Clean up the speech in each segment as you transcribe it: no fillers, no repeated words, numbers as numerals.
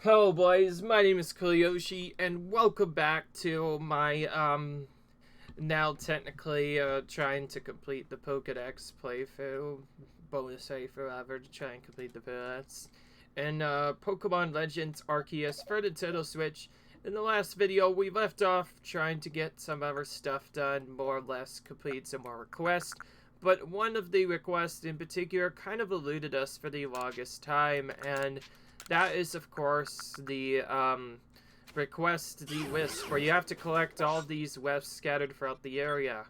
Hello boys, my name is Koyoshi, and welcome back to my, now technically, trying to complete the Pokédex playthrough, bonus A forever to try and complete the Pokédex, and, Pokémon Legends Arceus for the Nintendo Switch. In the last video, we left off trying to get some other stuff done, more or less complete some more requests, but one of the requests in particular kind of eluded us for the longest time, and that is, of course, the, request the wisp, where you have to collect all these wisps scattered throughout the area.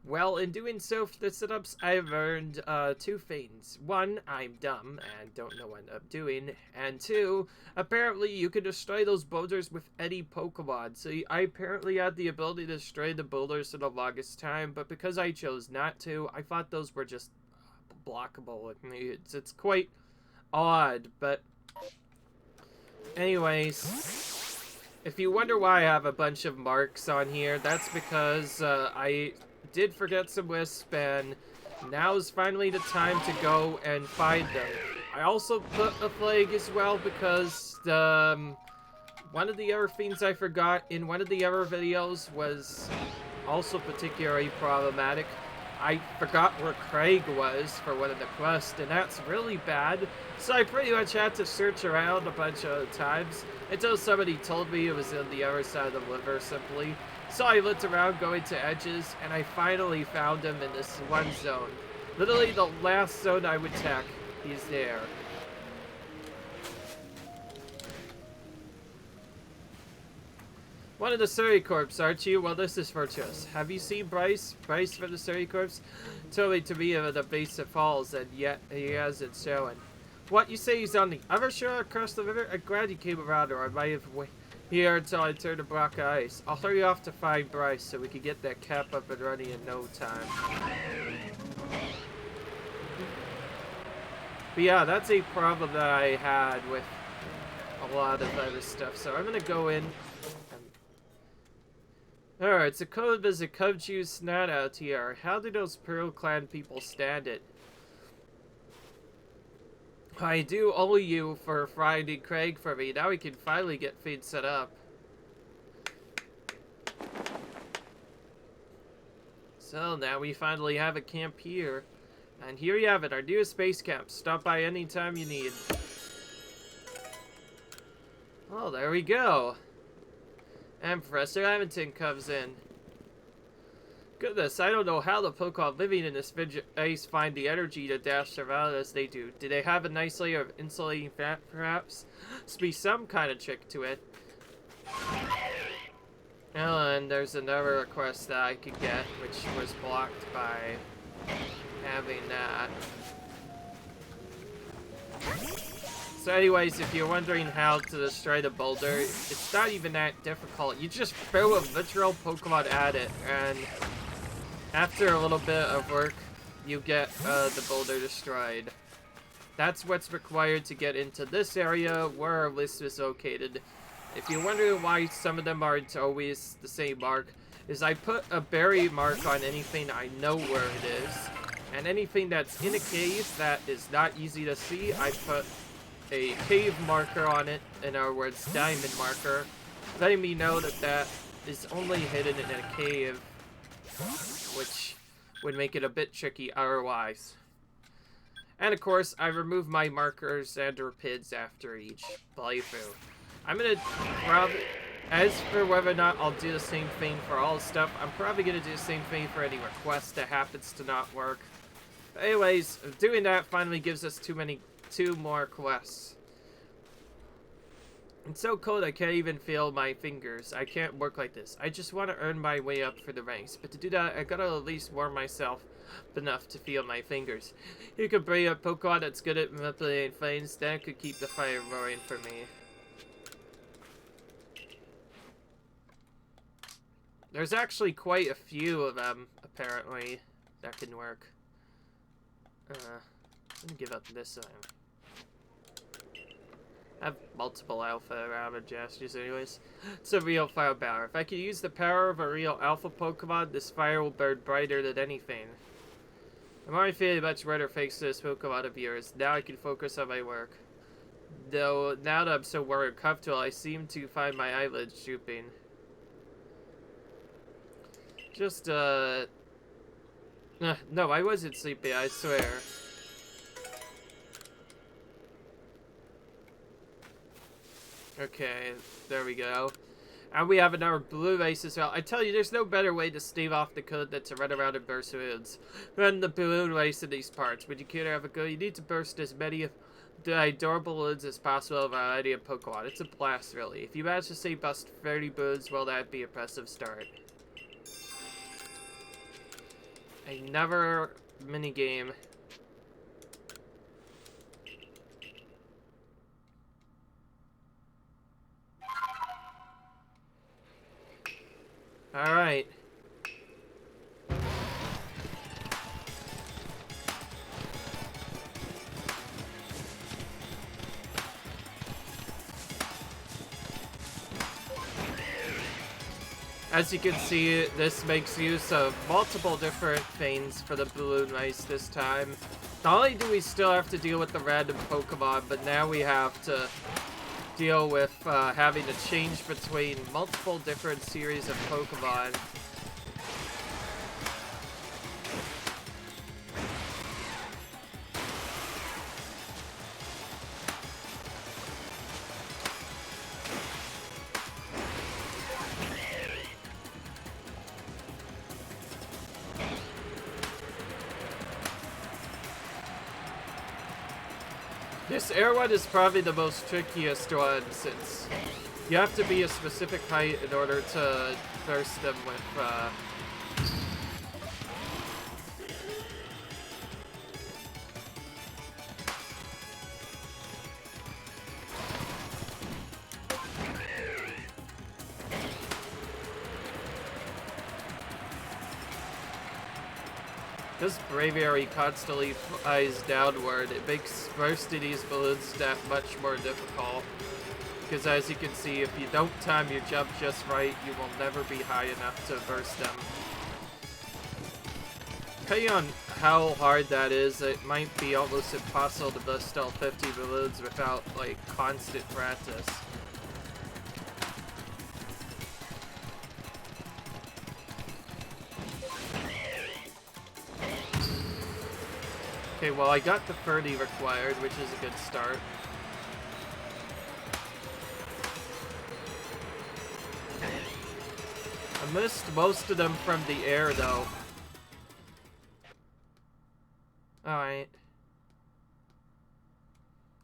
Well, in doing so for the setups, I've learned, two things. One, I'm dumb and don't know what I'm doing, and two, apparently you can destroy those boulders with any Pokemon. So I apparently had the ability to destroy the boulders for the longest time, but because I chose not to, I thought those were just blockable. It's quite odd, but anyways, if you wonder why I have a bunch of marks on here, that's because I did forget some wisp, and now's finally the time to go and find them. I also put a flag as well because one of the other things I forgot in one of the other videos was also particularly problematic. I forgot where Craig was for one of the quests, and that's really bad. So I pretty much had to search around a bunch of times until somebody told me it was on the other side of the river, simply. So I looked around going to edges, and I finally found him in this one zone. Literally the last zone I would check, he's there. One of the Surrey-Corps, aren't you? Well, this is virtuous. Have you seen Bryce? Bryce from the Surrey-Corps? Told me to be at the base of falls, and yet he hasn't shown. What, you say he's on the other shore across the river? I'm glad you came around, or I might have waited here until I turned a block of ice. I'll hurry off to find Bryce so we can get that cap up and running in no time. But yeah, that's a problem that I had with a lot of other stuff, so I'm gonna go in. Alright, so Code is a Cubchoo snot out here. How do those Pearl Clan people stand it? I do owe you for finding Craig for me. Now we can finally get things set up. So now we finally have a camp here. And here you have it, our newest base camp. Stop by anytime you need. Oh, there we go. And Professor Hamilton comes in. Goodness, I don't know how the Pokemon living in this ice find the energy to dash around as they do. Do they have a nice layer of insulating fat, perhaps? Must be some kind of trick to it. Oh, and there's another request that I could get, which was blocked by having that. So anyways, if you're wondering how to destroy the boulder, it's not even that difficult. You just throw a literal Pokemon at it, and after a little bit of work, you get the boulder destroyed. That's what's required to get into this area where our list is located. If you're wondering why some of them aren't always the same mark, is I put a berry mark on anything I know where it is, and anything that's in a cave that is not easy to see, I put a cave marker on it, in other words, diamond marker, letting me know that that is only hidden in a cave, which would make it a bit tricky otherwise. And of course, I remove my markers and repids after each playthrough. I'm gonna probably, as for whether or not I'll do the same thing for all stuff, I'm probably gonna do the same thing for any request that happens to not work. But anyways, doing that finally gives us two more quests. It's so cold I can't even feel my fingers. I can't work like this. I just want to earn my way up for the ranks, but to do that, I gotta at least warm myself enough to feel my fingers. You could bring a Pokemon that's good at manipulating flames, then it could keep the fire roaring for me. There's actually quite a few of them, apparently, that can work. I'm gonna give up this time. I have multiple alpha around gestures anyways. It's a real fire power. If I could use the power of a real alpha Pokemon, this fire will burn brighter than anything. I'm already feeling much better thanks to this Pokemon of yours. Now I can focus on my work. Though, now that I'm so more comfortable, I seem to find my eyelids drooping. Just, no, I wasn't sleepy, I swear. Okay, there we go. And we have another blue race as well. I tell you, there's no better way to stave off the code than to run around and burst woods. Run the balloon race in these parts. Would you care to have a go? You need to burst as many of the adorable balloons as possible of a variety of Pokemon. It's a blast, really. If you manage to say bust 30 balloons, well, that'd be an impressive start. Another minigame. Alright. As you can see, this makes use of multiple different things for the balloon race this time. Not only do we still have to deal with the random Pokemon, but now we have to deal with having to change between multiple different series of Pokemon. This air one is probably the most trickiest one, since you have to be a specific height in order to burst them with, This Braviary constantly flies downward. It makes bursting these balloons that much more difficult. Because as you can see, if you don't time your jump just right, you will never be high enough to burst them. Depending on how hard that is, it might be almost impossible to bust all 50 balloons without, like, constant practice. Okay, well, I got the 30 required, which is a good start. I missed most of them from the air, though. Alright.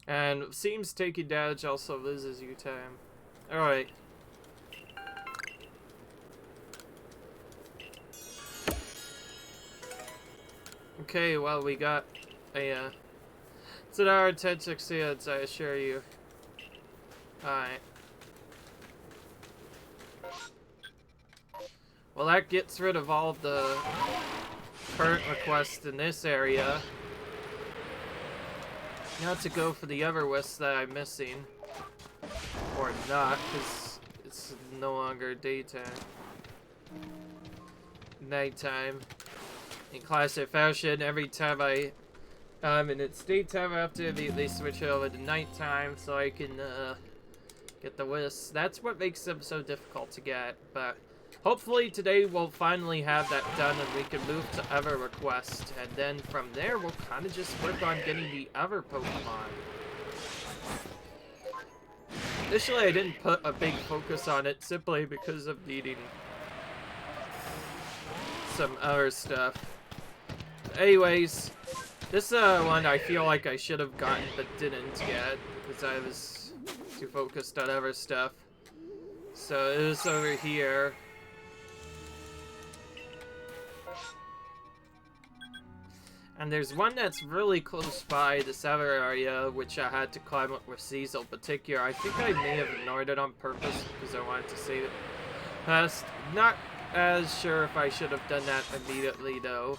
And seems taking damage also loses you time. Alright. Okay, well, we got a, it's an hour and 10 succeeds, I assure you. Alright. Well, that gets rid of all of the current requests in this area. Now to go for the other wisps that I'm missing. Or not, because it's no longer daytime. Nighttime. In classic fashion, every time and it's daytime, I have to immediately switch it over to nighttime so I can get the wisps. That's what makes them so difficult to get, but hopefully today we'll finally have that done and we can move to other requests, and then from there we'll kind of just work on getting the other Pokemon. Initially I didn't put a big focus on it simply because of needing some other stuff. Anyways, this one I feel like I should have gotten but didn't get because I was too focused on other stuff. So it was over here. And there's one that's really close by this other area, which I had to climb up with Cecil in particular. I think I may have ignored it on purpose because I wanted to save it past. Not as sure if I should have done that immediately, though.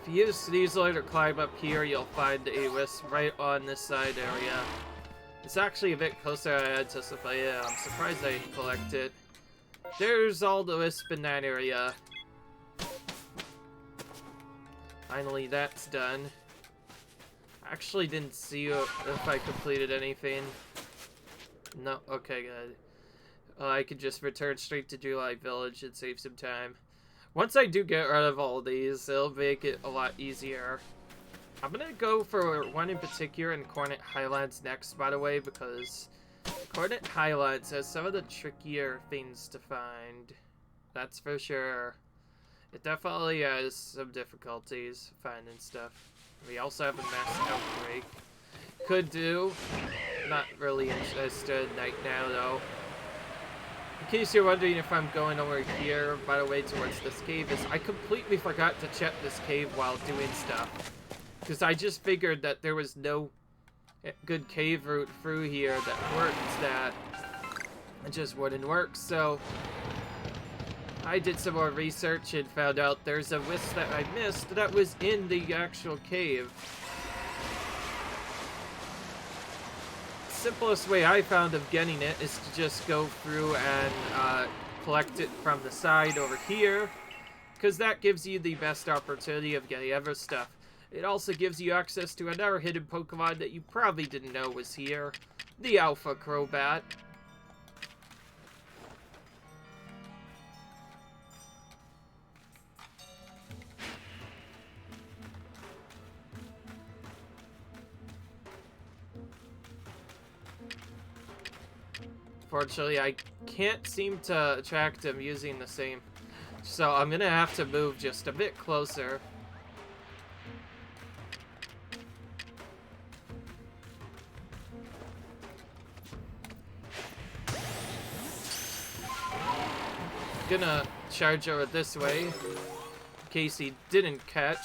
If you use Sneasel to climb up here, you'll find a wisp right on this side area. It's actually a bit closer than I anticipated. Yeah, I'm surprised I didn't collect it. There's all the wisp in that area. Finally, that's done. I actually didn't see if I completed anything. No, okay, good. I could just return straight to July Village and save some time. Once I do get rid of all these, it'll make it a lot easier. I'm gonna go for one in particular in Coordinate Highlands next, by the way, because Coordinate Highlands has some of the trickier things to find. That's for sure. It definitely has some difficulties finding stuff. We also have a mass outbreak. Could do. Not really interested right now, though. In case you're wondering if I'm going over here, by the way, towards this cave, is I completely forgot to check this cave while doing stuff. Because I just figured that there was no good cave route through here that worked, that it just wouldn't work, so I did some more research and found out there's a wisp that I missed that was in the actual cave. Simplest way I found of getting it is to just go through and collect it from the side over here, because that gives you the best opportunity of getting other stuff. It also gives you access to another hidden Pokemon that you probably didn't know was here, the Alpha Crobat. Fortunately, I can't seem to attract him using the same, so I'm gonna have to move just a bit closer. Gonna charge over this way in case he didn't catch,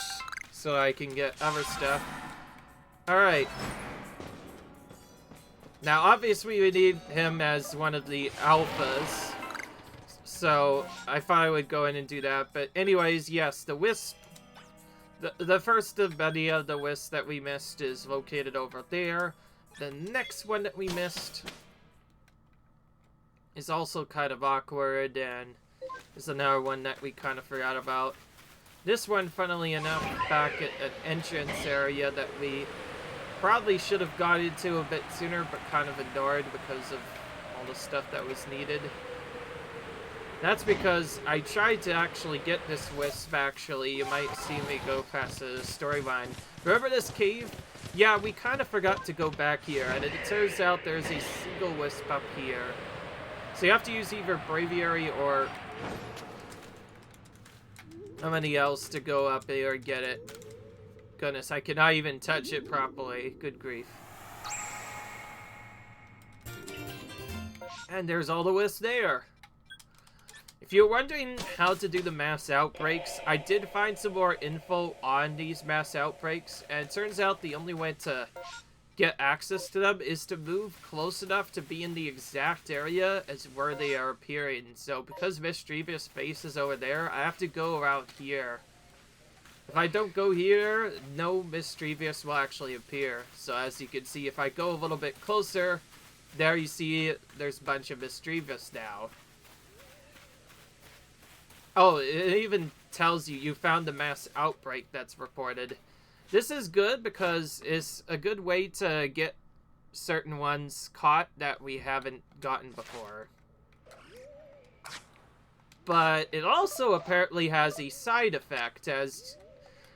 so I can get other stuff. Alright. Now, obviously, we need him as one of the alphas, so I thought I would go in and do that. But anyways, yes, the wisp, the first of many of the wisps that we missed is located over there. The next one that we missed is also kind of awkward, and is another one that we kind of forgot about. This one, funnily enough, back at an entrance area that we probably should have got into a bit sooner, but kind of ignored because of all the stuff that was needed. That's because I tried to actually get this wisp, actually. You might see me go past the storyline. Remember this cave? Yeah, we kind of forgot to go back here, and it turns out there's a single wisp up here. So you have to use either Braviary or somebody else to go up here and get it. Goodness, I cannot even touch it properly. Good grief. And there's all the wisps there. If you're wondering how to do the mass outbreaks, I did find some more info on these mass outbreaks, and it turns out the only way to get access to them is to move close enough to be in the exact area as where they are appearing. So because Mischievous Face is over there, I have to go around here. If I don't go here, no Mischievous will actually appear. So as you can see, if I go a little bit closer, there you see there's a bunch of Mischievous now. Oh, it even tells you you found the mass outbreak that's reported. This is good because it's a good way to get certain ones caught that we haven't gotten before. But it also apparently has a side effect, as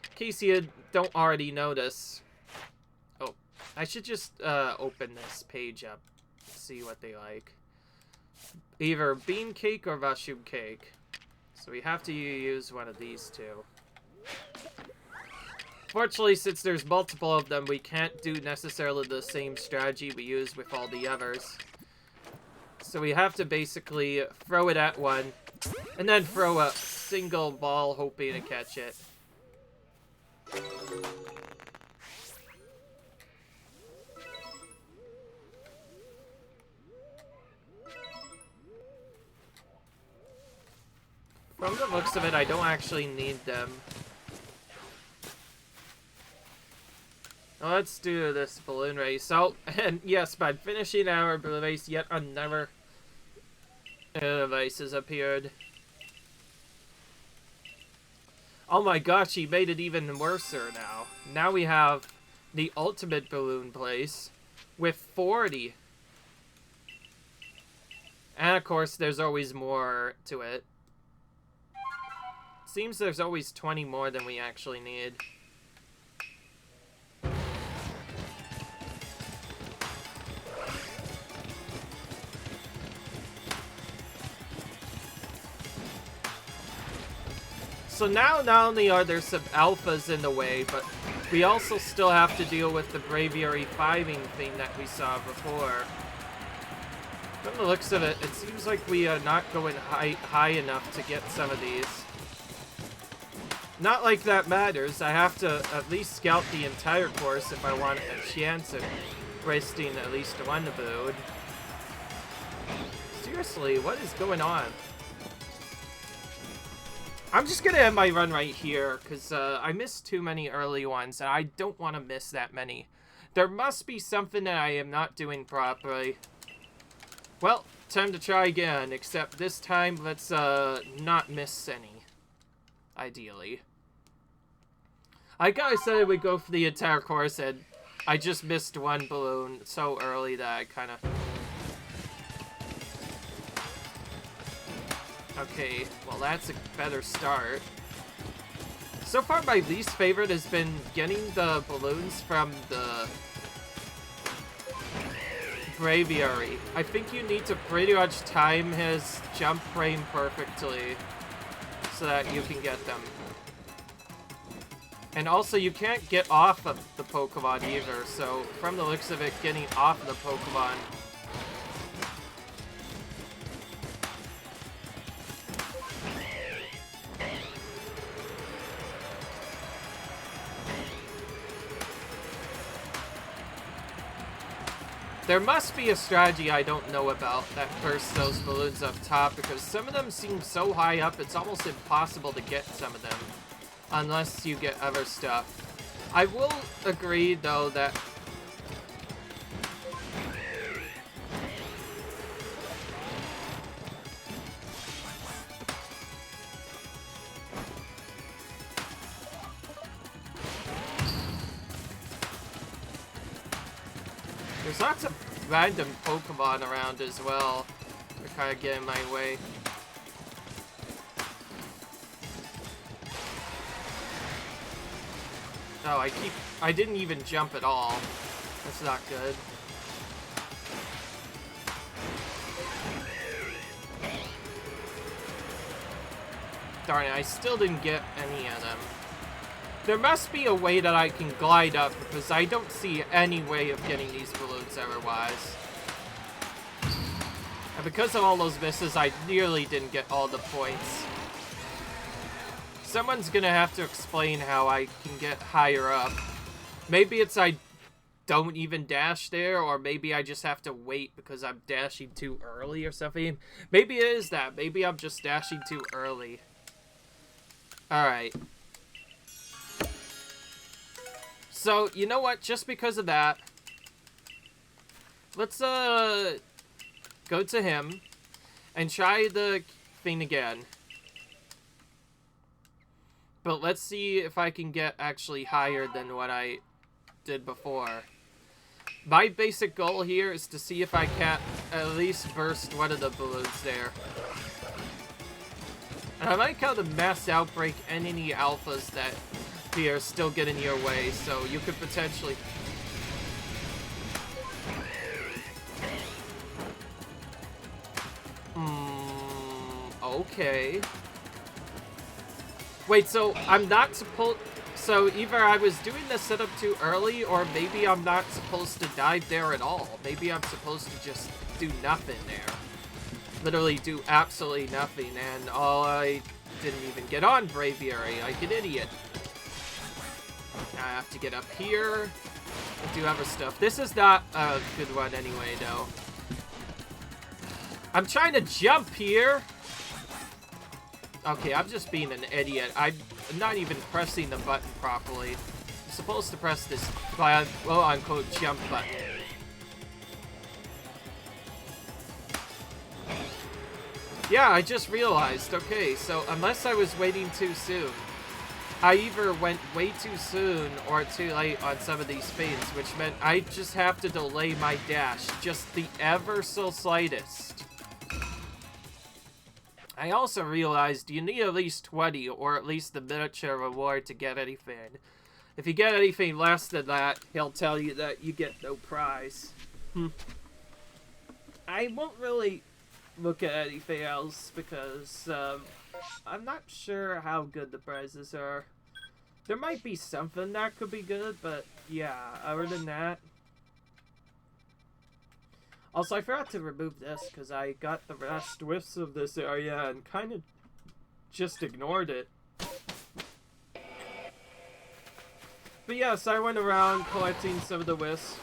in case you don't already notice. Oh, I should just open this page up, see what they like. Either bean cake or mushroom cake. So we have to use one of these two. Fortunately, since there's multiple of them, we can't do necessarily the same strategy we use with all the others. So we have to basically throw it at one, and then throw a single ball hoping to catch it. From the looks of it, I don't actually need them. Now let's do this balloon race. Oh, and yes, by finishing our balloon race, yet another device has appeared. Oh my gosh, he made it even worse now. Now we have the ultimate balloon place with 40. And of course, there's always more to it. Seems there's always 20 more than we actually need. So now, not only are there some alphas in the way, but we also still have to deal with the Braviary 5ing thing that we saw before. From the looks of it, it seems like we are not going high enough to get some of these. Not like that matters. I have to at least scout the entire course if I want a chance at wasting at least one balloon. Seriously, what is going on? I'm just gonna end my run right here, because I missed too many early ones, and I don't want to miss that many. There must be something that I am not doing properly. Well, time to try again, except this time, let's not miss any. Ideally. Like I said, I would go for the entire course, and I just missed one balloon so early that I kind of... Okay, well that's a better start. So far my least favorite has been getting the balloons from the Braviary. I think you need to pretty much time his jump frame perfectly so that you can get them. And also you can't get off of the Pokemon either, so from the looks of it, getting off of the Pokemon there must be a strategy I don't know about that bursts those balloons up top, because some of them seem so high up it's almost impossible to get some of them unless you get other stuff. I will agree though that there's lots of random Pokemon around as well. They're kind of getting in my way. Oh, I didn't even jump at all. That's not good. Darn it, I still didn't get any of them. There must be a way that I can glide up, because I don't see any way of getting these balloons otherwise. And because of all those misses, I nearly didn't get all the points. Someone's gonna have to explain how I can get higher up. Maybe it's I don't even dash there, or maybe I just have to wait because I'm dashing too early or something. Maybe it is that. Maybe I'm just dashing too early. Alright. So, you know what? Just because of that, let's, go to him and try the thing again. But let's see if I can get actually higher than what I did before. My basic goal here is to see if I can at least burst one of the balloons there. And I like how the mass outbreak and any alphas that here still get in your way, so you could potentially... Okay. Wait, so I'm not supposed... So either I was doing the setup too early, or maybe I'm not supposed to dive there at all. Maybe I'm supposed to just do nothing there. Literally do absolutely nothing, and I didn't even get on Braviary like an idiot. Now I have to get up here and do other stuff. This is not a good one anyway, though. I'm trying to jump here. Okay, I'm just being an idiot. I'm not even pressing the button properly. I'm supposed to press this quote-unquote jump button. Yeah, I just realized. Okay, so unless I was waiting too soon. I either went way too soon or too late on some of these speeds, which meant I just have to delay my dash just the ever so slightest. I also realized you need at least 20 or at least the miniature reward to get anything. If you get anything less than that, he'll tell you that you get no prize. I won't really look at anything else because I'm not sure how good the prizes are. There might be something that could be good, but yeah, other than that. Also, I forgot to remove this because I got the last whiffs of this area and kind of just ignored it. But yes, I went around collecting some of the wisps.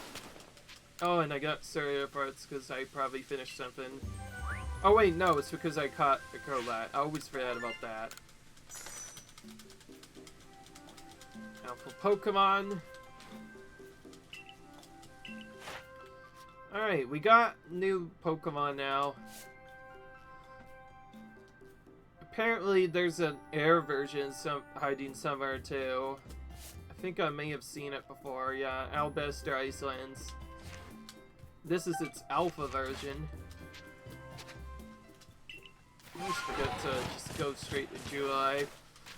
Oh, and I got Surya parts because I probably finished something. Oh wait, no, it's because I caught a Crobat. I always forget about that. Alpha Pokemon. Alright, we got new Pokemon now. Apparently there's an air version hiding somewhere too. I think I may have seen it before. Yeah, Alabasta Icelands. This is its alpha version. I always forget to just go straight to July.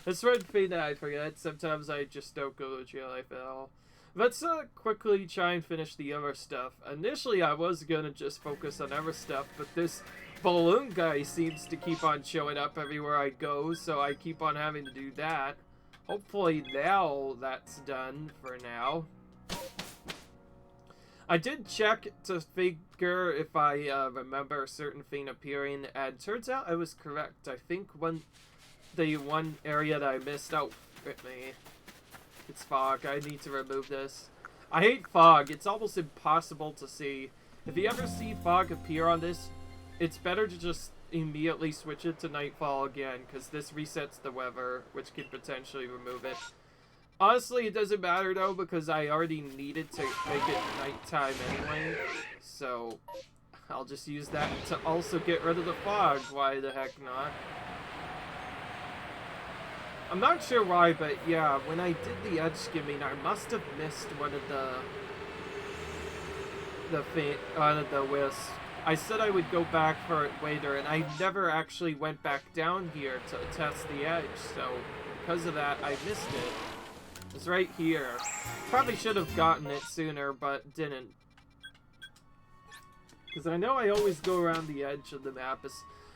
That's one thing that I forget. Sometimes I just don't go to July at all. Let's quickly try and finish the other stuff. Initially, I was gonna just focus on other stuff, but this balloon guy seems to keep on showing up everywhere I go, so I keep on having to do that. Hopefully now that's done for now. I did check to figure if I remember a certain thing appearing, and turns out I was correct. I think the one area that I missed out with me. It's fog. I need to remove this. I hate fog. It's almost impossible to see. If you ever see fog appear on this, it's better to just immediately switch it to nightfall again, because this resets the weather, which could potentially remove it. Honestly, it doesn't matter though, because I already needed to make it nighttime anyway, so I'll just use that to also get rid of the fog. Why the heck not? I'm not sure why, but yeah, when I did the edge skimming, I must have missed one of the wisps. I said I would go back for it later, and I never actually went back down here to test the edge, so because of that, I missed it. It's right here. Probably should have gotten it sooner, but didn't. Because I know I always go around the edge of the map as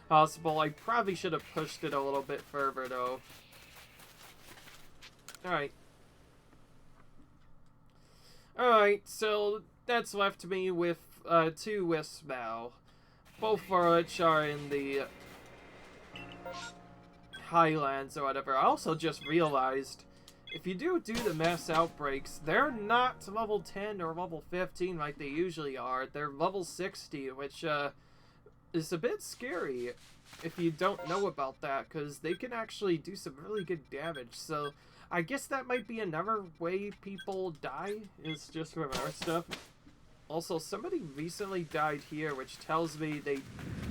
possible. I probably should have pushed it a little bit further, though. Alright. Alright, so that's left me with 2 wisps now. Both for which are in the Highlands or whatever. I also just realized, if you do the mass outbreaks, they're not level 10 or level 15 like they usually are. They're level 60, which is a bit scary if you don't know about that, because they can actually do some really good damage. So I guess that might be another way people die, is just from our stuff. Also, somebody recently died here, which tells me they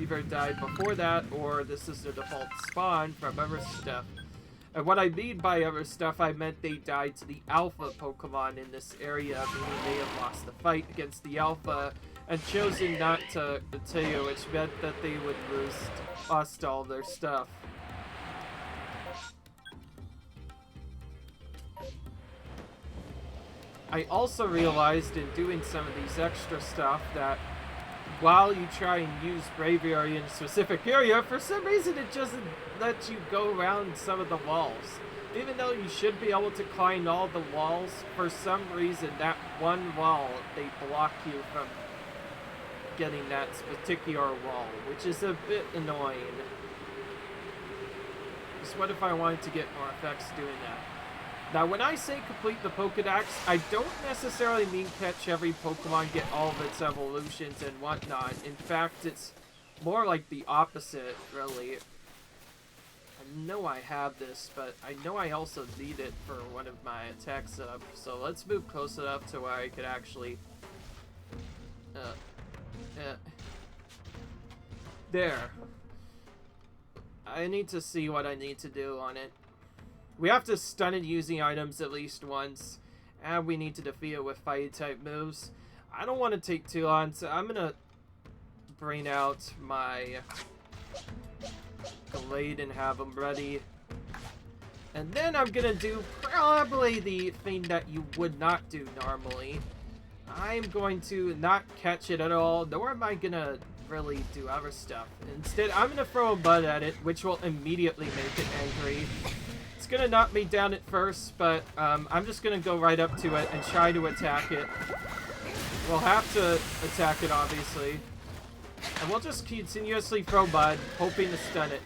either died before that, or this is the default spawn from other stuff. And what I mean by other stuff, I meant they died to the alpha Pokemon in this area, meaning they have lost the fight against the alpha, and chosen not to continue, which meant that they would lost all their stuff. I also realized in doing some of these extra stuff that while you try and use Braviary in a specific area, for some reason it doesn't let you go around some of the walls. Even though you should be able to climb all the walls, for some reason that one wall, they block you from getting that particular wall, which is a bit annoying. Just what if I wanted to get more effects doing that? Now, when I say complete the Pokédex, I don't necessarily mean catch every Pokemon, get all of its evolutions and whatnot. In fact, it's more like the opposite, really. I know I have this, but I know I also need it for one of my attack setups. So let's move close enough to where I could actually... There. I need to see what I need to do on it. We have to stun it using items at least once, and we need to defeat it with Fire-type moves. I don't want to take too long, so I'm gonna bring out my Glade and have them ready. And then I'm gonna do probably the thing that you would not do normally. I'm going to not catch it at all, nor am I gonna really do other stuff. Instead, I'm gonna throw a bud at it, which will immediately make it angry. It's gonna knock me down at first, but I'm just gonna go right up to it and try to attack it. We'll have to attack it, obviously. And we'll just continuously throw bud, hoping to stun it.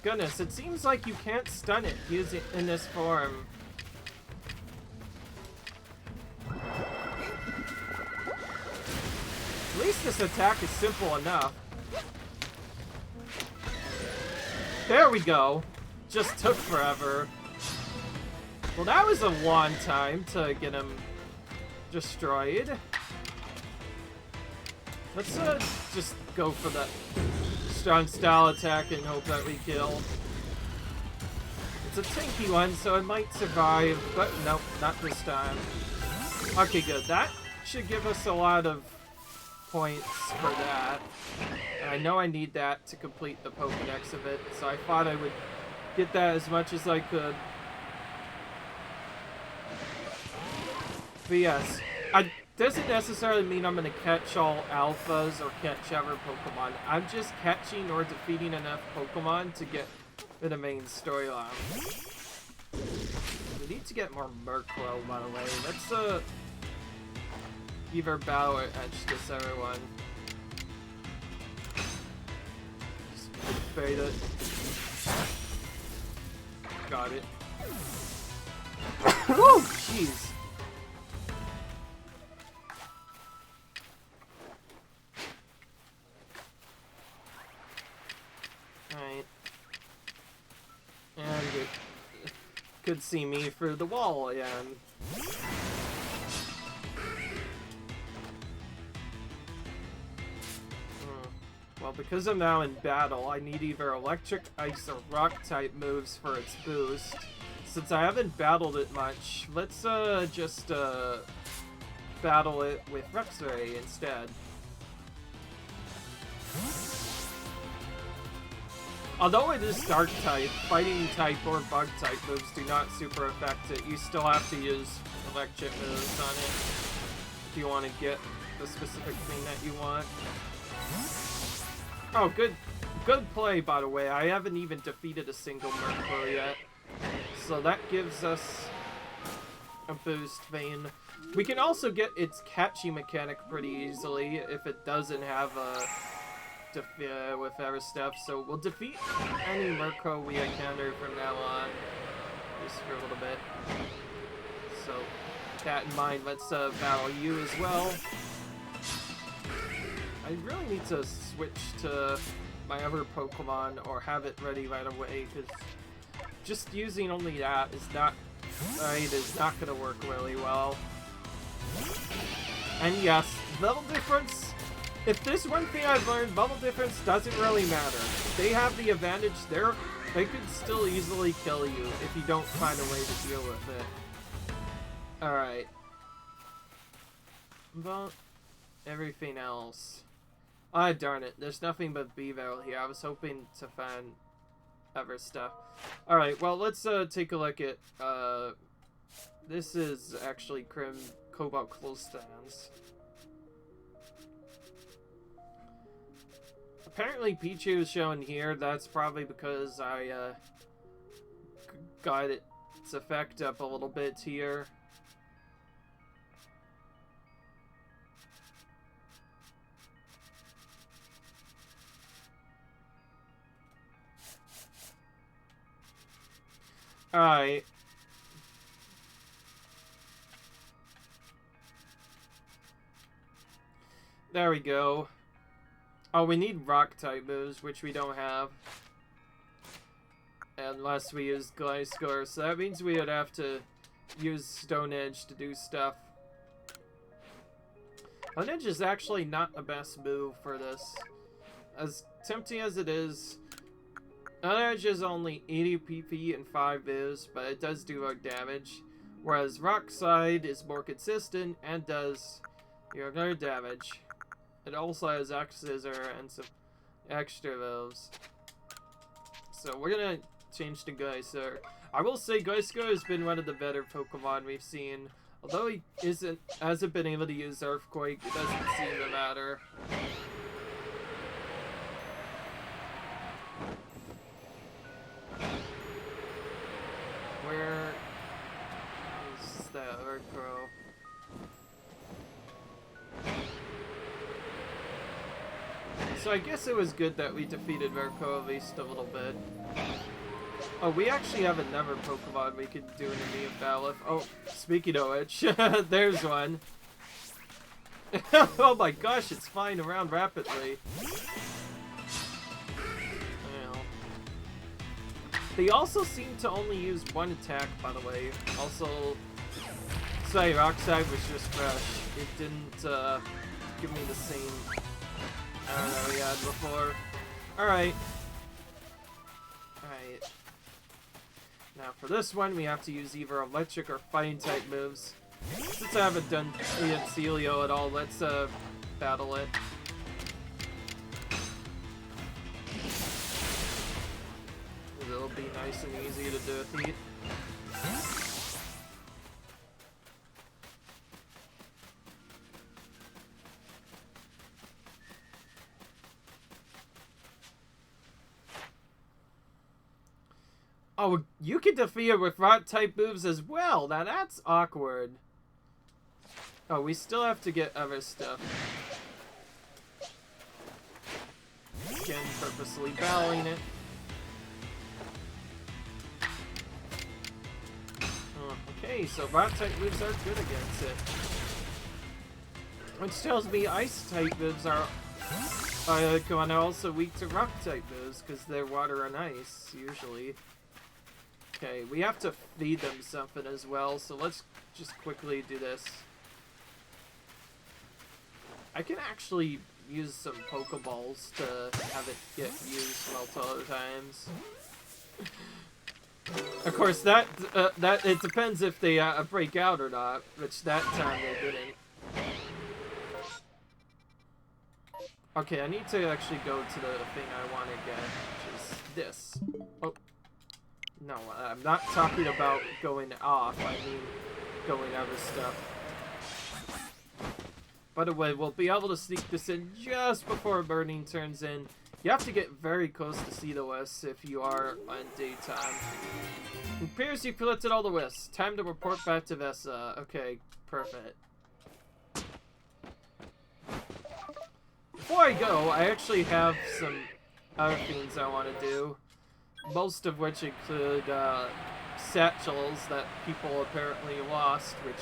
Goodness, it seems like you can't stun it using in this form. At least this attack is simple enough. There we go. Just took forever. Well, that was a long time to get him destroyed. Let's just go for that strong style attack and hope that we kill. It's a tanky one, so it might survive, but nope, not this time. Okay, good. That should give us a lot of points for that. And I know I need that to complete the Pokédex of it, so I thought I would get that as much as I could. But yes, doesn't necessarily mean I'm going to catch all alphas or catch ever Pokemon. I'm just catching or defeating enough Pokemon to get to the main storyline. We need to get more Murkrow, by the way. Let's either battle or edge this everyone. Just bait it. Got it. Woo! Jeez. Alright. And it could see me through the wall again. Well, because I'm now in battle, I need either electric, ice, or rock type moves for its boost. Since I haven't battled it much, let's just battle it with Rex-Ray instead. Although it is dark type, fighting type or bug type moves do not super affect it. You still have to use electric moves on it if you want to get the specific thing that you want. Oh, good play, by the way. I haven't even defeated a single Murkrow yet. So that gives us a boost vein. We can also get its catchy mechanic pretty easily if it doesn't have a with other stuff. So we'll defeat any Murkrow we encounter from now on. Just for a little bit. So, with that in mind, let's battle you as well. I really need to switch to my other Pokemon or have it ready right away, because just using only that is not going to work really well. And yes, level difference. If there's one thing I've learned, level difference doesn't really matter. They have the advantage there. They could still easily kill you if you don't find a way to deal with it. Alright. But everything else. Ah, darn it. There's nothing but Beeville here. I was hoping to find other stuff. Alright, well, let's take a look at... this is actually Cobalt Close Stands. Apparently Pichu is shown here. That's probably because I got its effect up a little bit here. Alright. There we go. Oh, we need rock-type moves, which we don't have. Unless we use Gliscor, so that means we would have to use Stone Edge to do stuff. Huntage is actually not the best move for this. As tempting as it is, Huntage is only 80 PP and 5 moves, but it does do more damage. Whereas Rock Slide is more consistent and does no damage. It also has X-Scissor and some extra moves. So we're gonna change to Geyser. I will say Geyser has been one of the better Pokemon we've seen. Although he hasn't been able to use Earthquake, it doesn't seem to matter. Where is that Earthcrow? So I guess it was good that we defeated Verco at least a little bit. Oh, we actually have another Pokemon we could do an immediate battle with. Oh, speaking of which, there's one. Oh my gosh, it's flying around rapidly. They also seem to only use one attack, by the way. Also, sorry, Rockside was just fresh. It didn't give me the same, I don't know, we had before. Alright. Alright. Now for this one, we have to use either electric or fighting type moves. Since I haven't done Celio at all, let's battle it. It'll be nice and easy to defeat. Oh, you can defeat it with rock type moves as well. Now that's awkward. Oh, we still have to get other stuff. Again, purposely battling it. Okay, so rock type moves are good against it. Which tells me ice type moves are also weak to rock type moves because they're water and ice usually. Okay, we have to feed them something as well, so let's just quickly do this. I can actually use some Pokeballs to have it get used multiple times. Of course, that it depends if they break out or not, which that time they didn't. Okay, I need to actually go to the thing I want to get, which is this. Oh. No, I'm not talking about going off, I mean going other stuff. By the way, we'll be able to sneak this in just before burning turns in. You have to get very close to see the Wisps if you are on daytime. It appears you've collected all the Wisps. Time to report back to Vesa. Okay, perfect. Before I go, I actually have some other things I want to do. Most of which include satchels that people apparently lost, which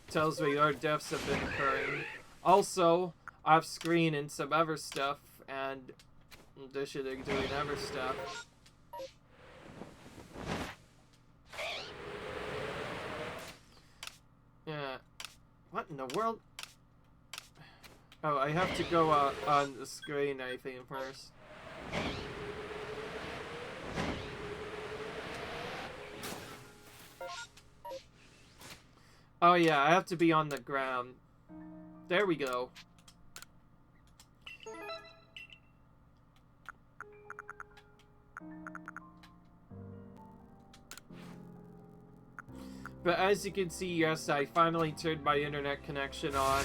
tells me our deaths have been occurring. Also, off screen and some other stuff, and in addition to doing other stuff. Yeah. What in the world? Oh, I have to go on the screen, I think, first. Oh yeah, I have to be on the ground. There we go. But as you can see, yes, I finally turned my internet connection on.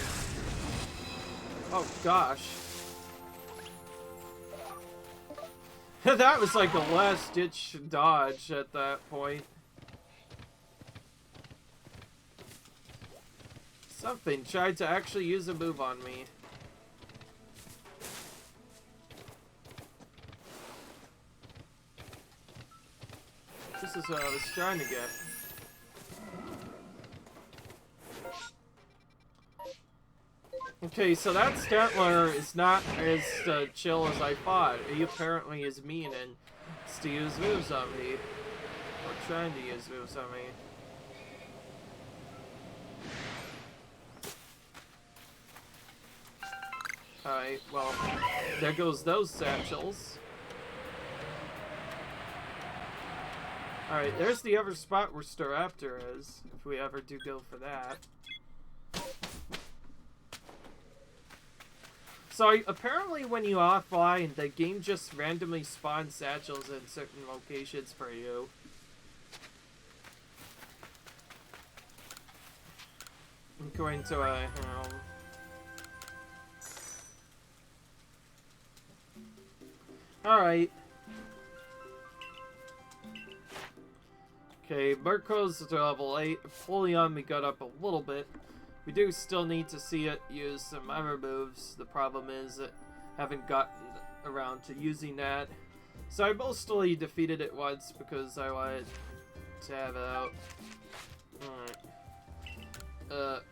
Oh gosh. That was like a last-ditch dodge at that point. Something tried to actually use a move on me. This is what I was trying to get. Okay, so that Stantler is not as chill as I thought. He apparently is mean and wants to use moves on me. Or trying to use moves on me. Alright, well, there goes those satchels. Alright, there's the other spot where Staraptor is, if we ever do go for that. So, apparently when you offline, the game just randomly spawns satchels in certain locations for you. I'm going to, Alright. Okay, Murko's to level 8. Polion we got up a little bit. We do still need to see it use some other moves. The problem is that I haven't gotten around to using that. So I mostly defeated it once because I wanted to have it out. Alright.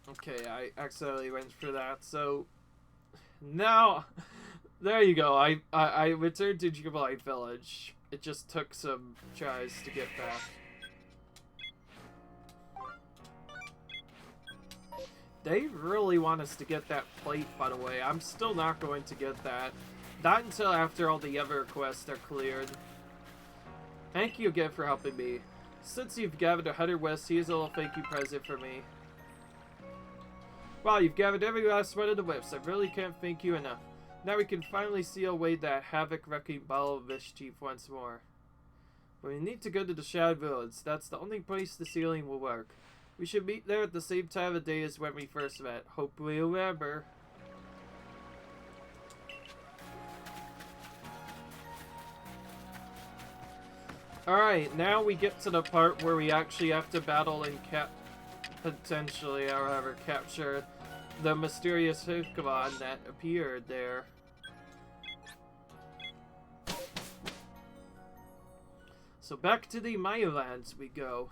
Okay, I accidentally went for that, so now there you go. I returned to Jubilee Village. It just took some tries to get back. They really want us to get that plate, by the way. I'm still not going to get that. Not until after all the other quests are cleared. Thank you again for helping me. Since you've gathered 100 West, here's a little thank you present for me. Wow, you've gathered every last one of the whips. I really can't thank you enough. Now we can finally seal away that havoc-wrecking ball of mischief once more. But we need to go to the Shadowed Village. That's the only place the sealing will work. We should meet there at the same time of day as when we first met. Hope we remember. Alright, now we get to the part where we actually have to battle and potentially, however, capture the mysterious Pokémon that appeared there. So back to the Mayalands we go.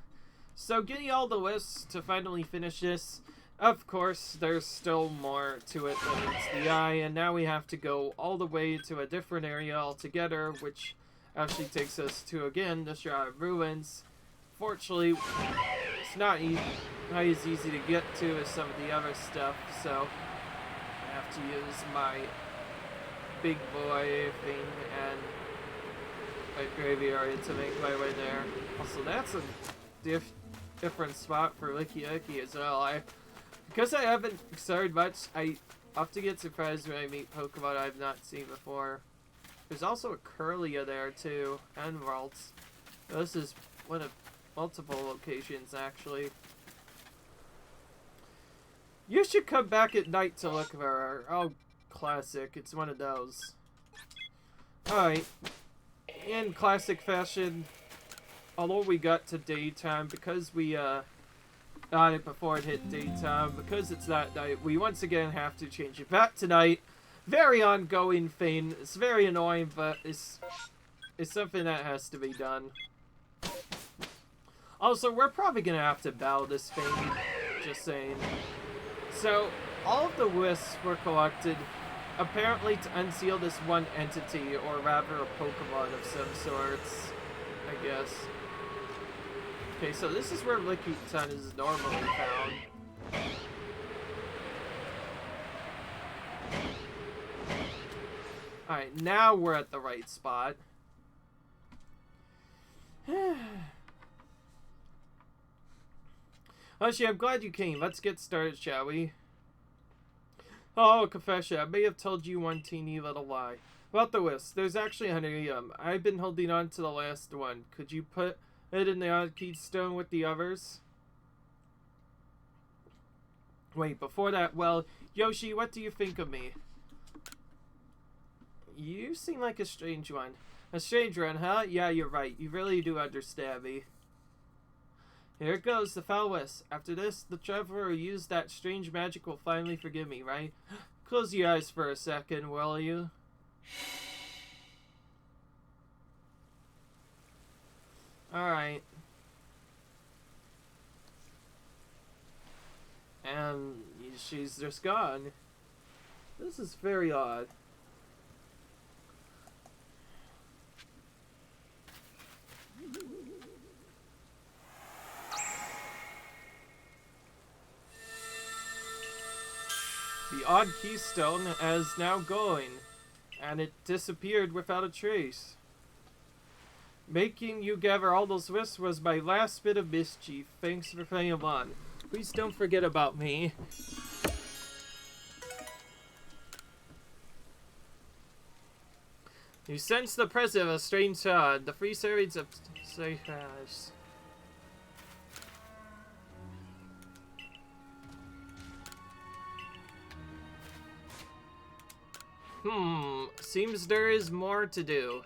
So getting all the lists to finally finish this, of course, there's still more to it than meets the eye, and now we have to go all the way to a different area altogether, which actually takes us to, again, the Shroud of Ruins. Fortunately, it's not as easy to get to as some of the other stuff, so I have to use my big boy thing and my graveyard to make my way there. Also, that's a different spot for Licky Licky as well. Because I haven't started much, I often get surprised when I meet Pokemon I've not seen before. There's also a Curlia there too, and Ralts. This is one of multiple locations actually. You should come back at night to look for her. Oh, classic. It's one of those. Alright. In classic fashion, although we got to daytime, because we got it before it hit daytime, because it's that night, we once again have to change it back to night. Very ongoing thing. It's very annoying, but it's something that has to be done. Also, we're probably gonna have to battle this thing. Just saying. So, all of the wisps were collected, apparently to unseal this one entity, or rather a Pokemon of some sorts, I guess. Okay, so this is where Lickitung is normally found. Alright, now we're at the right spot. Actually, I'm glad you came. Let's get started, shall we? Oh, confession. I may have told you one teeny little lie. About the wisp, there's actually 100 of them. I've been holding on to the last one. Could you put it in the odd keystone with the others? Wait, before that, well, Yoshi, what do you think of me? You seem like a strange one. A strange one, huh? Yeah, you're right. You really do understand me. Here it goes, the foul wisp. After this, the traveler who used that strange magic will finally forgive me, right? Close your eyes for a second, will you? Alright. And she's just gone. This is very odd. The odd keystone as now going, and it disappeared without a trace. Making you gather all those lists was my last bit of mischief. Thanks for playing along. Please don't forget about me. You sense the presence of a strange sound. The free servings of Seychelles. Seems there is more to do.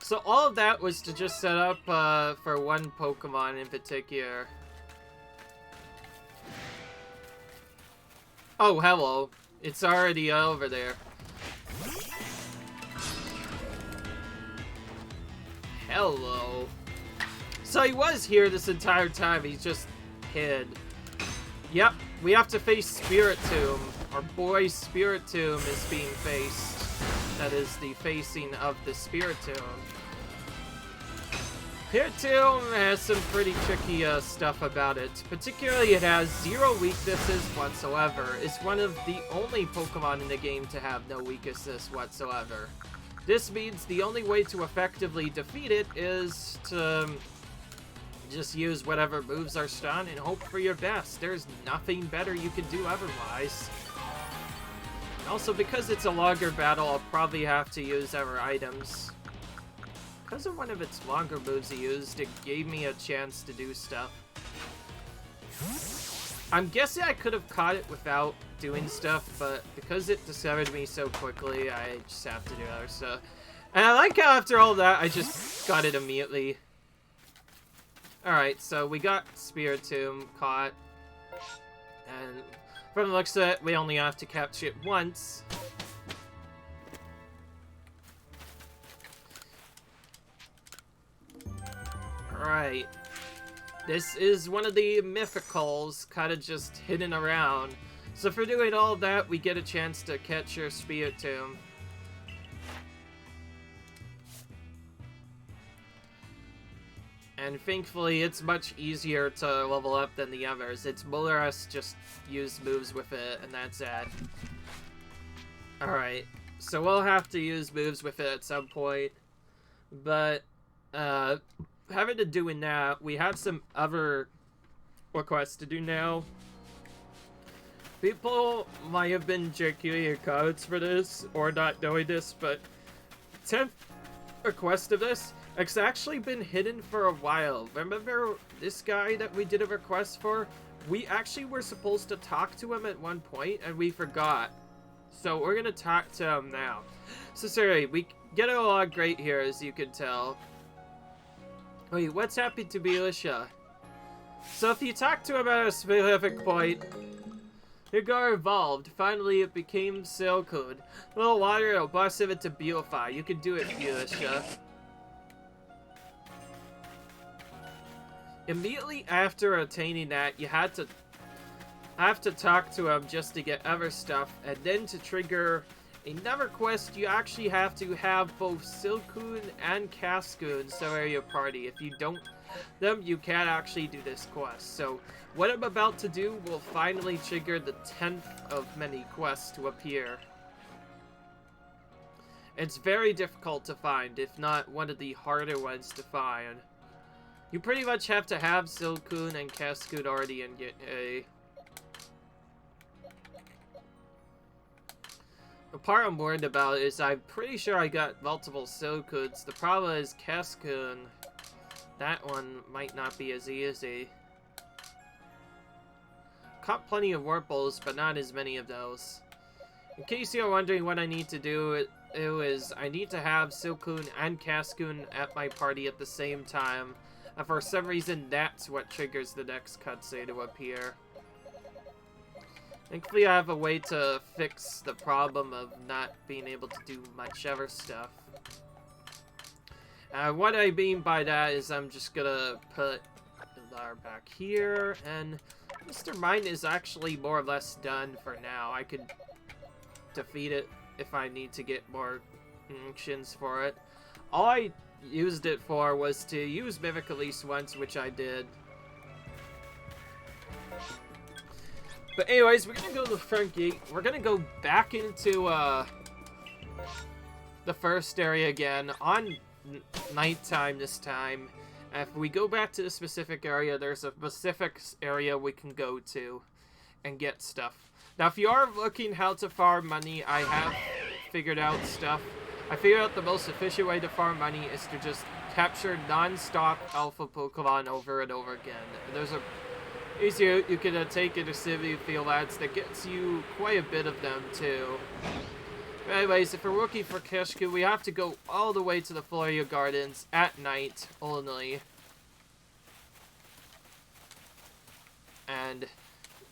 So all of that was to just set up for one Pokemon in particular. Oh, hello. It's already over there. Hello. So he was here this entire time. He's just hid. Yep, we have to face Spirit Tomb. Our boy Spirit Tomb is being faced. That is the facing of the Spirit Tomb. Spirit Tomb has some pretty tricky stuff about it. Particularly, it has 0 weaknesses whatsoever. It's one of the only Pokemon in the game to have no weaknesses whatsoever. This means the only way to effectively defeat it is to just use whatever moves are strong and hope for your best. There's nothing better you can do otherwise. Also, because it's a longer battle, I'll probably have to use other items. Because of one of its longer moves it used, it gave me a chance to do stuff. I'm guessing I could have caught it without doing stuff, but because it discovered me so quickly, I just have to do other stuff. And I like how after all that, I just got it immediately. Alright, so we got Spirit Tomb caught. And from the looks of it, we only have to catch it once. Alright. This is one of the mythicals, kind of just hidden around. So for doing all of that, we get a chance to catch your Spirit Tomb. And thankfully, it's much easier to level up than the others. It's Moltres just use moves with it, and that's it. Alright, so we'll have to use moves with it at some point. But, having to doing that, we have some other requests to do now. People might have been jerking your codes for this, or not knowing this, but 10th request of this, it's actually been hidden for a while. Remember this guy that we did a request for? We actually were supposed to talk to him at one point, and we forgot. So we're gonna talk to him now. So sorry, we get along great here, as you can tell. Wait, what's happened to Belisha? So if you talk to him at a specific point, it got evolved. Finally, it became Silcoon. A little water, it'll bust it to Beautify. You can do it, Belisha. Immediately after attaining that, you have to talk to him just to get other stuff, and then to trigger another quest, you actually have to have both Silcoon and Cascoon so are your party. If you don't them, you can't actually do this quest. So what I'm about to do will finally trigger the 10th of many quests to appear. It's very difficult to find, if not one of the harder ones to find. You pretty much have to have Silcoon and Cascoon already and get a... The part I'm worried about is I'm pretty sure I got multiple Silcoons. The problem is Cascoon. That one might not be as easy. Caught plenty of Wurmples, but not as many of those. In case you're wondering what I need to do, is I need to have Silcoon and Cascoon at my party at the same time. And for some reason, that's what triggers the next cutscene to appear. Thankfully, I have a way to fix the problem of not being able to do much other stuff. What I mean by that is I'm just gonna put Ilar back here, and Mr. Mine is actually more or less done for now. I could defeat it if I need to get more actions for it. All I used it for was to use Mimic at least once, which I did. But anyways, we're gonna go to the front gate. We're gonna go back into the first area again on nighttime this time. And if we go back to the specific area, there's a specific area we can go to and get stuff. Now, if you are looking how to farm money, I have figured out stuff. I figured out the most efficient way to farm money is to just capture non-stop alpha Pokemon over and over again. There's a easier you can take into City Field ads that gets you quite a bit of them too. But anyways, if we're looking for Keshku, we have to go all the way to the Floria Gardens at night only. And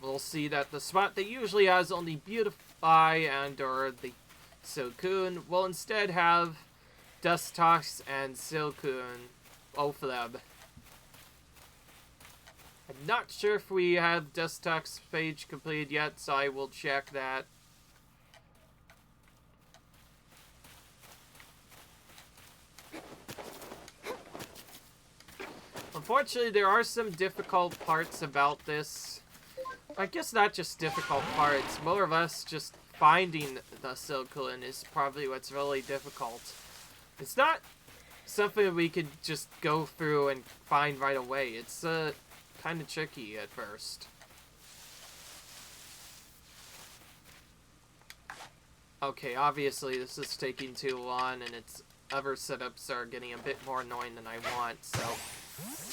we'll see that the spot that usually has only Beautify and or the Silcoon will instead have Dustox and Silcoon, both of them. I'm not sure if we have Dustox page completed yet, so I will check that. Unfortunately, there are some difficult parts about this. I guess not just difficult parts, more or less just finding the Silcoon is probably what's really difficult. It's not something we could just go through and find right away. It's kind of tricky at first. Okay, obviously this is taking too long and its other setups are getting a bit more annoying than I want, so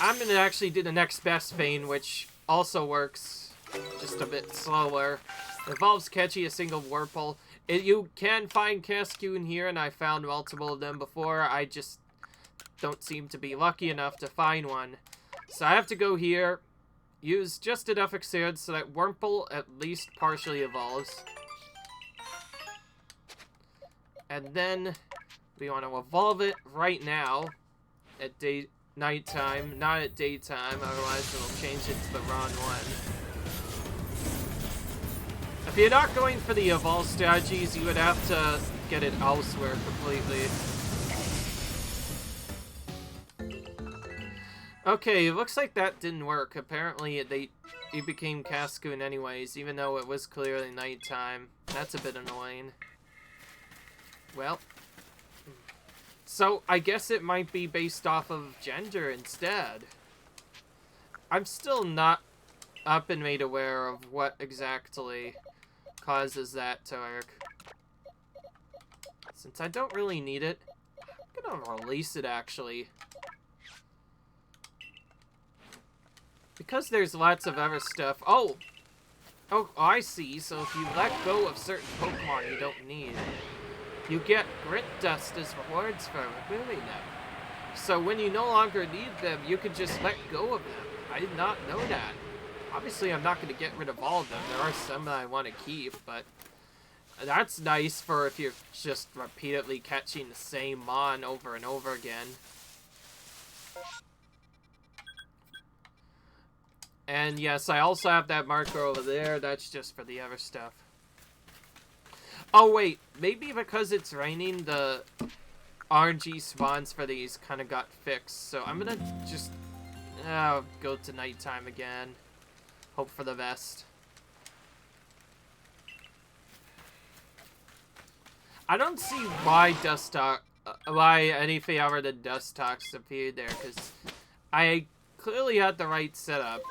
I'm gonna actually do the next best vein, which also works just a bit slower. It involves catching a single Wurple. You can find Cascoon here, and I found multiple of them before. I just don't seem to be lucky enough to find one. So I have to go here, use just enough Exceed so that Wurmple at least partially evolves. And then we want to evolve it right now at nighttime, not at daytime, otherwise it'll change it to the wrong one. If you're not going for the evolve strategies, you would have to get it elsewhere completely. Okay, it looks like that didn't work. Apparently, it became Cascoon anyways, even though it was clearly nighttime. That's a bit annoying. Well, so I guess it might be based off of gender instead. I'm still not up and made aware of what exactly causes that to work. Since I don't really need it, I'm gonna release it actually. Because there's lots of other stuff. Oh, I see. So if you let go of certain Pokemon you don't need, you get Grit Dust as rewards for removing them. So when you no longer need them, you can just let go of them. I did not know that. Obviously, I'm not going to get rid of all of them. There are some that I want to keep, but that's nice for if you're just repeatedly catching the same Mon over and over again. And yes, I also have that marker over there. That's just for the other stuff. Oh, wait. Maybe because it's raining, the RNG spawns for these kind of got fixed. So I'm going to just go to nighttime again. Hope for the best. I don't see why why anything other than Dustox appeared there, because I clearly had the right setup.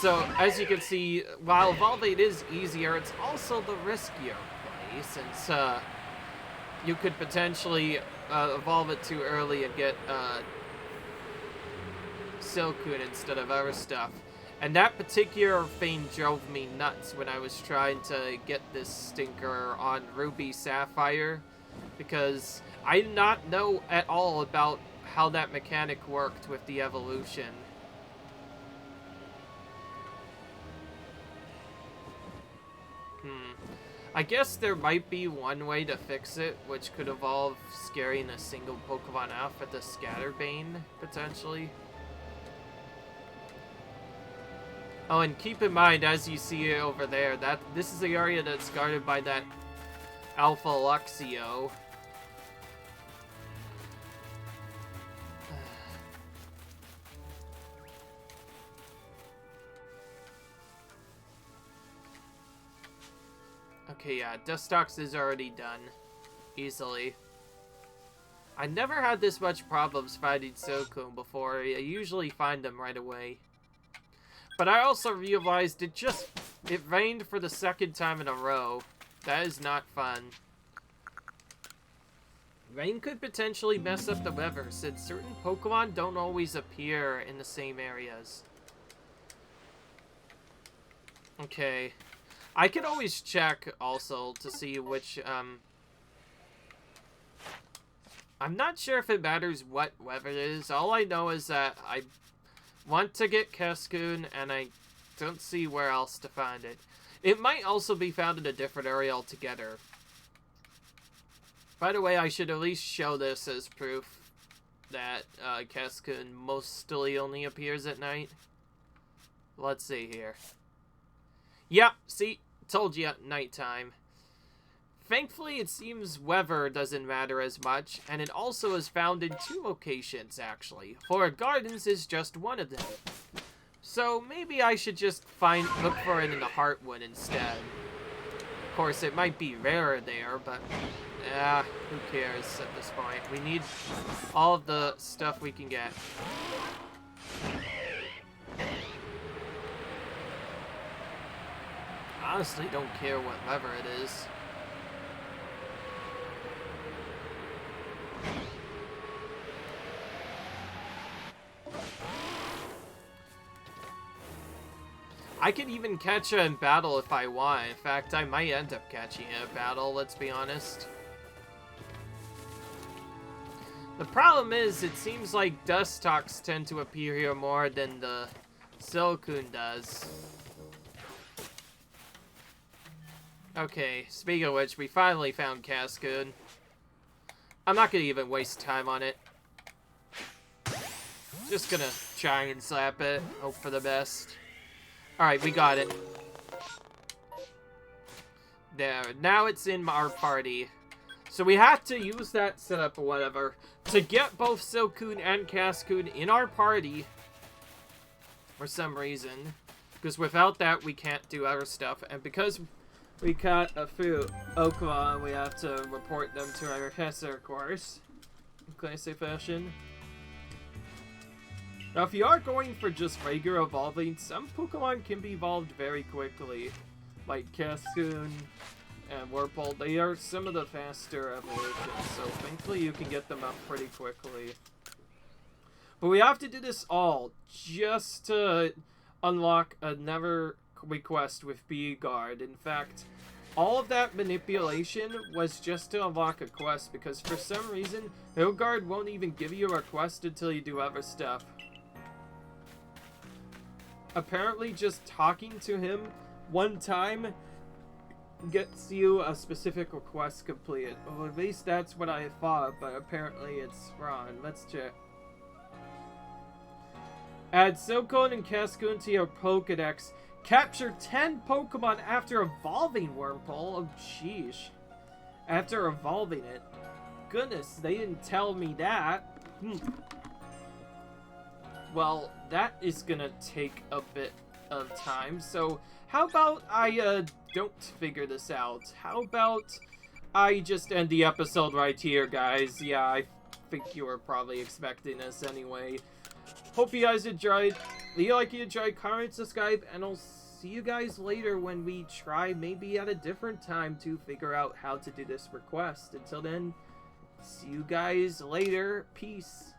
So, as you can see, while evolving is easier, it's also the riskier play, since you could potentially evolve it too early and get Silcoon instead of other stuff. And that particular thing drove me nuts when I was trying to get this stinker on Ruby Sapphire, because I did not know at all about how that mechanic worked with the evolution. I guess there might be one way to fix it, which could involve scaring a single Pokemon off at the Scatterbane, potentially. Oh, and keep in mind, as you see over there, that this is the area that's guarded by that Alpha Luxio. Okay, yeah, Dustox is already done. Easily. I never had this much problems finding Silcoon before. I usually find them right away. But I also realized it rained for the second time in a row. That is not fun. Rain could potentially mess up the weather, since certain Pokemon don't always appear in the same areas. Okay. I can always check, also, to see which, I'm not sure if it matters what weather it is. All I know is that I want to get Cascoon, and I don't see where else to find it. It might also be found in a different area altogether. By the way, I should at least show this as proof that Cascoon mostly only appears at night. Let's see here. Yep, see? Told you, nighttime. Thankfully, it seems weather doesn't matter as much, and it also is found in 2 locations, actually. Flora Gardens is just one of them. So, maybe I should just look for it in the Heartwood instead. Of course, it might be rarer there, but... who cares at this point? We need all of the stuff we can get. Honestly, don't care what weather it is. I can even catch her in battle if I want. In fact, I might end up catching it in battle, let's be honest. The problem is, it seems like Dustox tend to appear here more than the Silcoon does. Okay, speaking of which, we finally found Cascoon. I'm not gonna even waste time on it. Just gonna try and slap it, hope for the best. Alright, we got it. There, now it's in our party. So we have to use that setup or whatever to get both Silcoon and Cascoon in our party for some reason. Because without that, we can't do other stuff. And because we caught a few Pokemon, we have to report them to our professor, of course. In classic fashion. Now, if you are going for just regular evolving, some Pokemon can be evolved very quickly. Like Cascoon and Whirlpool. They are some of the faster evolutions, so thankfully you can get them up pretty quickly. But we have to do this all just to unlock another request with B-Guard. In fact, all of that manipulation was just to unlock a quest, because for some reason, B-Guard won't even give you a quest until you do other stuff. Apparently, just talking to him one time gets you a specific request completed. Well, at least that's what I thought, but apparently it's wrong. Let's check. Add Silcoon and Cascoon to your Pokedex. Capture 10 Pokemon after evolving Wurmple. Oh, sheesh. After evolving it. Goodness, they didn't tell me that. Well, that is gonna take a bit of time, so how about I, don't figure this out? How about I just end the episode right here, guys? Yeah, I think you were probably expecting this anyway. Hope you guys enjoyed. Leave a like if you enjoyed, comment, subscribe, and I'll see you guys later when we try, maybe at a different time, to figure out how to do this request. Until then, see you guys later. Peace.